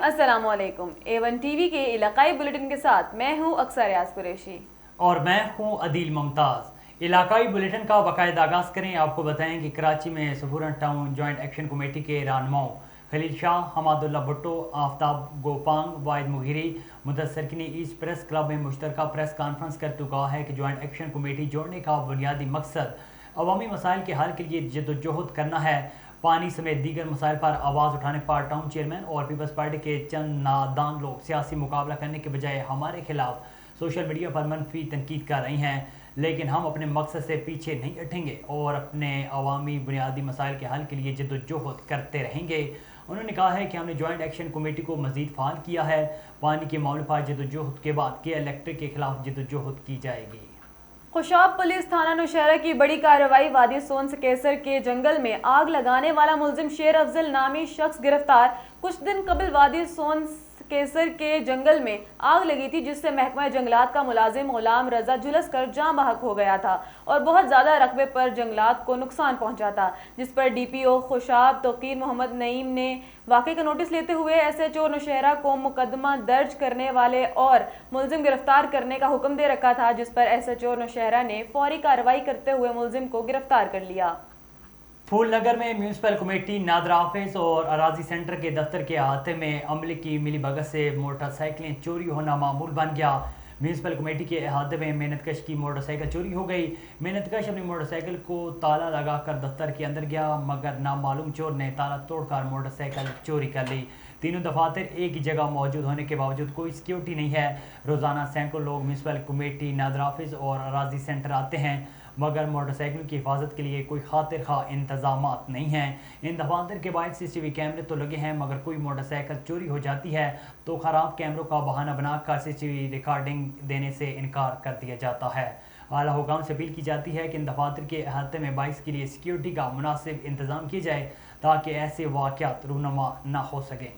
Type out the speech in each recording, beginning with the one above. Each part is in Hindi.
अस्सलामुअलैकुम। A1 टीवी के इलाकाई बुलेटिन के साथ मैं हूं अक्सर रियाज कुरैशी और मैं हूं अदील मुमताज़। इलाकाई बुलेटिन का बाकायदा आगाज़ करें। आपको बताएं कि कराची में सफूरन टाउन जॉइंट एक्शन कमेटी के रहनुमाओं खलील शाह, हमादुल्ला भुट्टो, आफ्ताब गोपांग, वाहिद मुगीरी मुदस्सर ने ईस्ट प्रेस क्लब में मुश्तरका प्रेस कॉन्फ्रेंस करते कहा है कि जॉइंट एक्शन कमेटी जोड़ने का बुनियादी मकसद अवामी मसाइल के हल के लिए जद्दोजहद करना है। पानी समेत दीगर मसाइल पर आवाज़ उठाने पर टाउन चेयरमैन और पीपल्स पार्टी के चंद नादान लोग सियासी मुकाबला करने के बजाय हमारे खिलाफ सोशल मीडिया पर मनफी तनकीद कर रही हैं, लेकिन हम अपने मकसद से पीछे नहीं हटेंगे और अपने अवामी बुनियादी मसाइल के हल के लिए जद्दोजहद करते रहेंगे। उन्होंने कहा है कि हमने जॉइंट एक्शन कमेटी को मजीद फाल किया है। पानी के मामले पर जद्दोजहद के बाद के इलेक्ट्रिक के खिलाफ जद्दोजहद की जाएगी। खुशाब पुलिस थाना नौशहरा की बड़ी कार्रवाई। वादी सोन केसर के जंगल में आग लगाने वाला मुलजिम शेर अफजल नामी शख्स गिरफ्तार। कुछ दिन कबल वादी सोन केसर के जंगल में आग लगी थी, जिससे महकमा जंगलात का मुलाजिम गुलाम रजा झुलस कर जाँ बहक हो गया था और बहुत ज़्यादा रकबे पर जंगलात को नुकसान पहुंचा था, जिस पर DPO खुशाब तोकीर मोहम्मद नईम ने वाक़े का नोटिस लेते हुए SHO नौशहरा को मुकदमा दर्ज करने वाले और मुलजिम गिरफ्तार करने का हुक्म दे रखा था, जिस पर SHO नौशहरा ने फौरी कार्रवाई करते हुए मुलजिम को गिरफ्तार कर लिया। फूलनगर में म्यूनसिपल कमेटी नादरा ऑफिस और अराजी सेंटर के दफ्तर के अहाते में अमले की मिली भगत से मोटरसाइकिलें चोरी होना मामूल बन गया। म्यूनसिपल कमेटी के अहाते में मेहनतकश की मोटरसाइकिल चोरी हो गई। मेहनतकश अपनी मोटरसाइकिल को ताला लगाकर दफ्तर के अंदर गया, मगर नामालूम चोर ने ताला तोड़कर मोटरसाइकिल चोरी कर ली। तीनों दफातर एक ही जगह मौजूद होने के बावजूद कोई सिक्योरिटी नहीं है। रोज़ाना सैकड़ों लोग म्यूनसिपल कमेटी नादरा ऑफिस और अराजी सेंटर आते हैं, मगर मोटरसाइकिल की हिफाजत के लिए कोई खातिर खा इंतजाम नहीं हैं। इन दफातर के बाद CCTV कैमरे तो लगे हैं, मगर कोई मोटरसाइकिल चोरी हो जाती है तो ख़राब कैमरों का बहाना बनाकर CCTV रिकॉर्डिंग देने से इनकार कर दिया जाता है। आला हुकाम से अपील की जाती है कि इन दफातर के अहाते में बाइक्स के लिए सिक्योरिटी का मुनासिब इंतजाम किया जाए ताकि ऐसे वाक़यात रूनमा न हो सकें।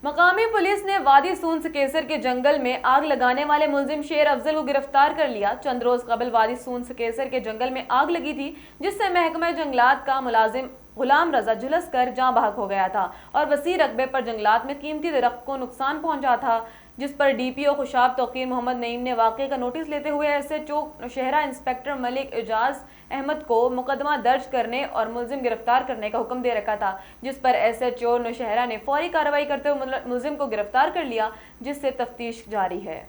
मकामी पुलिस ने वादी सून केसर के जंगल में आग लगाने वाले मुलजिम शेर अफजल को गिरफ्तार कर लिया। चंद रोज कबल वादी सून केसर के जंगल में आग लगी थी, जिससे महकमा जंगलात का मुलाजिम गुलाम रजा झुलस कर जाँ बहक हो गया था और वसी रकबे पर जंगलात में कीमती दरख्त को नुकसान पहुंचा था, जिस पर DPO खुशाब तोकीर मोहम्मद नईम ने वाक़े का नोटिस लेते हुए SHO नौशहरा इंस्पेक्टर मलिक एजाज अहमद को मुकदमा दर्ज करने और मुलजिम गिरफ्तार करने का हुक्म दे रखा था, जिस पर SHO नौशहरा ने फौरी कार्रवाई करते हुए मुलजिम को गिरफ्तार कर लिया, जिससे तफ्तीश जारी है।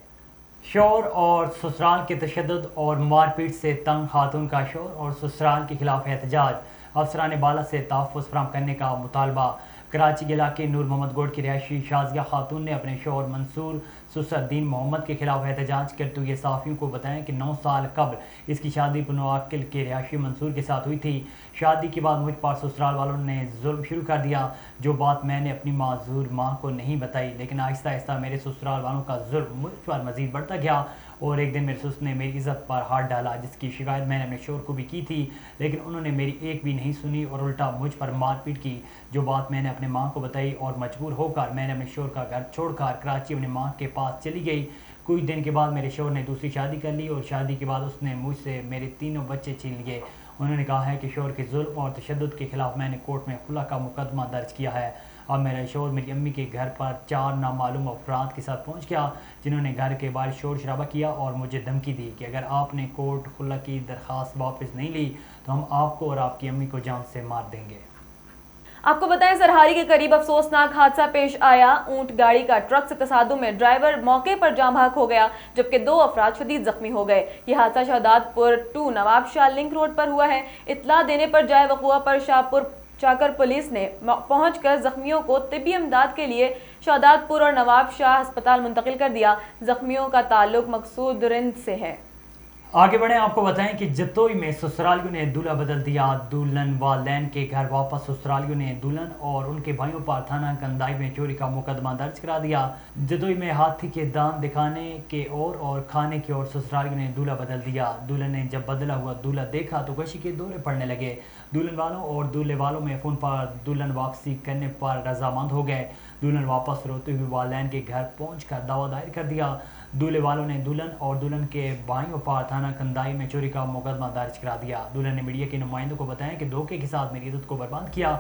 शोर और ससुराल के तशद्दुद और मारपीट से तंग खातून का शोर और ससुराल के खिलाफ एहतजाज। अफसरान बाला से तहफ़्फ़ुज़ फराहम करने का मुतालबा। कराची के इलाके नूर मोहम्मद गोड की रिहायशी शाजिया खातून ने अपने शोहर मंसूर सुसरदीन मोहम्मद के खिलाफ एहतजाज करते हुए सहाफ़ियों को बताया कि 9 साल कबल इसकी शादी बनवाकिल के रिहायशी मंसूर के साथ हुई थी। शादी के बाद मुझ पर ससुराल वालों ने जुल्म शुरू कर दिया, जो बात मैंने अपनी माजूर माँ को नहीं बताई, लेकिन आहिस्ता आहिस्ता मेरे ससुराल वालों का जुल्म मुझ पर मजीद बढ़ता गया और एक दिन मेरे ससुर ने मेरी इज़्ज़त पर हाथ डाला, जिसकी शिकायत मैंने अपने शोहर को भी की थी, लेकिन उन्होंने मेरी एक भी नहीं सुनी और उल्टा मुझ पर मारपीट की, जो बात मैंने अपने माँ को बताई और मजबूर होकर मैंने अपने शोहर का घर छोड़कर कराची अपनी माँ के पास चली गई। कुछ दिन के बाद मेरे शोहर ने दूसरी शादी कर ली और शादी के बाद उसने मुझसे मेरे 3 बच्चे छीन लिए। उन्होंने कहा है कि शोहर के जुल्म और तशद्दुद के खिलाफ मैंने कोर्ट में खुला का मुकदमा दर्ज किया है। अब मेरा शोहर मेरी अम्मी के घर पर 4 नामालूम अफराद के साथ पहुंच गया, जिन्होंने घर के बाहर शोर शराबा किया और मुझे धमकी दी कि अगर आपने कोर्ट खुला की दरख्वास्त वापस नहीं ली तो हम आपको और आपकी अम्मी को जान से मार देंगे। आपको बताएं, सरहारी के करीब अफसोसनाक हादसा पेश आया। ऊंट गाड़ी का ट्रक से तसादुम में ड्राइवर मौके पर जाँ बहक हो गया, जबकि 2 अफराद शदीद जख्मी हो गए। यह हादसा शहदादपुर 2 नवाब शाह लिंक रोड पर हुआ है। इत्तला देने पर जाए वक़ुआ पर शाहपुर चाकर पुलिस ने पहुंचकर जख्मियों को तिब्बी इमदाद के लिए शहदादपुर और नवाब शाह अस्पताल मुंतकिल कर दिया। जख्मियों का ताल्लुक मकसूद रिंद से है। आगे बढ़े, आपको बताएं कि जतोई में ससुरालियों ने दूल्हा बदल दिया। दुल्हन वालदैन के घर वापस ससुरालियों ने दुल्हन और उनके भाइयों पर थाना कंदाई में चोरी का मुकदमा दर्ज करा दिया। जतोई में हाथी के दांत दिखाने के और खाने की ओर ससुरालियों ने दूल्हा बदल दिया। दुल्हन ने जब बदला हुआ दूल्हा देखा तो खुशी के दौरे पड़ने लगे। दुल्हन वालों और दूल्हे वालों में फ़ोन पर दुल्हन वापसी करने पर रजामंद हो गए। दुल्हन वापस रोते हुए वालदैन के घर पहुंचकर दावा दायर कर दिया। दूल्हे वालों ने दुल्हन और दुल्हन के भाइयों पर थाना कंदाई में चोरी का मुकदमा दर्ज करा दिया। दुल्हन ने मीडिया के नुमाइंदों को बताया कि धोखे के साथ मेरी इज्जत को बर्बाद किया।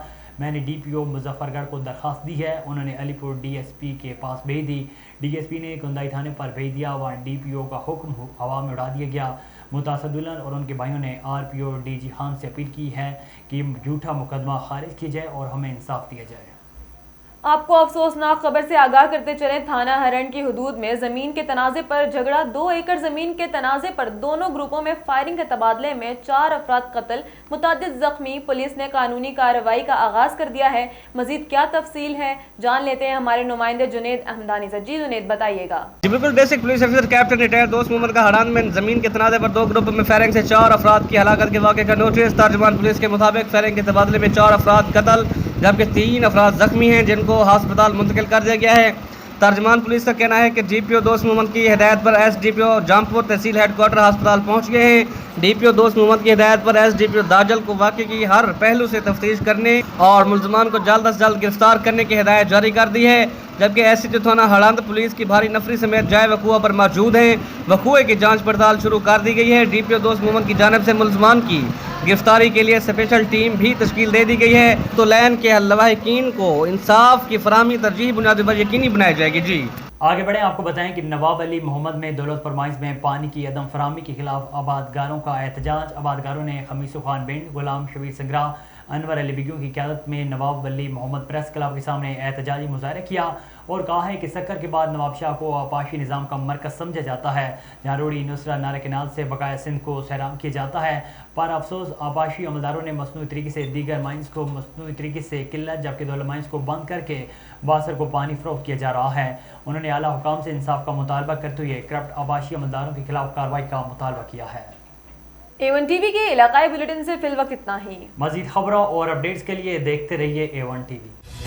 मैंने DPO मुजफ्फरगढ़ को दरख्वास्त दी है। उन्होंने अलीपुर DSP के पास भेज दी। DSP ने कुंदाई थाने पर भेज दिया। वहाँ DPO का हुक्म हवा में उड़ा दिया गया। मुतासर दुल्हन और उनके भाइयों ने RPO DG खान से अपील की है कि झूठा मुकदमा खारिज किया जाए और हमें इंसाफ दिया जाए। आपको अफसोसनाक खबर से आगाह करते चले, थाना हरण की हुदूद में जमीन के तनाजे पर झगड़ा। 2 एकड़ जमीन के तनाजे पर दोनों ग्रुपों में फायरिंग के तबादले में 4 अफराद कत्ल, मुतादिद जख्मी। पुलिस ने कानूनी कार्रवाई का आगाज कर दिया है। मजीद क्या तफसील है, जान लेते हैं हमारे नुमाइंदे जुनेद अहमदानी से। जी जुनेद, बताइएगा। जी बिल्कुल, basic police officer captain retired दोस्त मोहम्मद का हड़ान में जमीन के तनाजे पर 2 ग्रुप में फायरिंग से 4 अफराद की हलाकत के वाक़े का नोटिस। तर्जुमान पुलिस के मुताबिक फायरिंग के तबादले में 4 अफराद कत्ल जबकि 3 अफराद जख्मी हैं, जिनको अस्पताल मुंतकिल कर दिया गया है। तर्जुमान पुलिस का कहना है कि DPO दोस्त मोहम्मद की हिदायत पर SDPO जामपुर तहसील हेडक्वार्टर अस्पताल पहुंच गए हैं। DPO दोस्त मोहम्मद की हिदायत पर SDPO दाजल को वाक़े की हर पहलू से तफ्तीश करने और मुल्ज़मान को जल्द अज जल्द गिरफ्तार करने की हिदायत जारी कर दी है। जबकि SHO थाना हड़ांद पुलिस की भारी नफरी समेत जाए वकूआ पर मौजूद हैं। वकूए की जांच पड़ताल शुरू कर दी गई है। DPO दोस्त मोहम्मद की जानिब से मुल्ज़मान की गिरफ्तारी के लिए स्पेशल टीम भी तश्कील दे दी गई है। तो लैन के लवाहिकीन को इंसाफ की फराहमी तरजीह बुनियादी पर यकीनी बनाई जाएगी। जी आगे बढ़ें, आपको बताएं कि नवाब अली मोहम्मद में दौलत फरमाइश में पानी की अदम फराहमी के खिलाफ आबादगारों का एहतजाज। आबादगारों ने खमीसो खान बिंड, गुलाम शबीर संगरा, अनवर अली बिगियों की क़यादत में नवाब अली मोहम्मद प्रेस क्लब के सामने एहतजाजी मुजाहरा किया और कहा है कि सक्कर के बाद नवाब शाह को आपाशी निज़ाम का मरकज़ समझा जाता है, जहाँ रोड़ी नुसरा नारा केनाल से बकाया सिंध को सैराम किया जाता है। पर अफसोस आपाशी अमलदारों ने मसनूई तरीके से दीगर माइंस को मसनूई तरीके से किल्लत जबकि दौलत माइंस को बंद करके बासर को पानी फरोख्त किया जा रहा है। उन्होंने आला हुकाम से इंसाफ का मुतालबा करते हुए करप्ट आपाशी अमलदारों के खिलाफ कार्रवाई का मुतालबा किया है। A1 TV के इलाकाई बुलेटिन से फिल वक्त इतना ही। मज़ीद खबरों और अपडेट्स के लिए देखते रहिए A1 TV।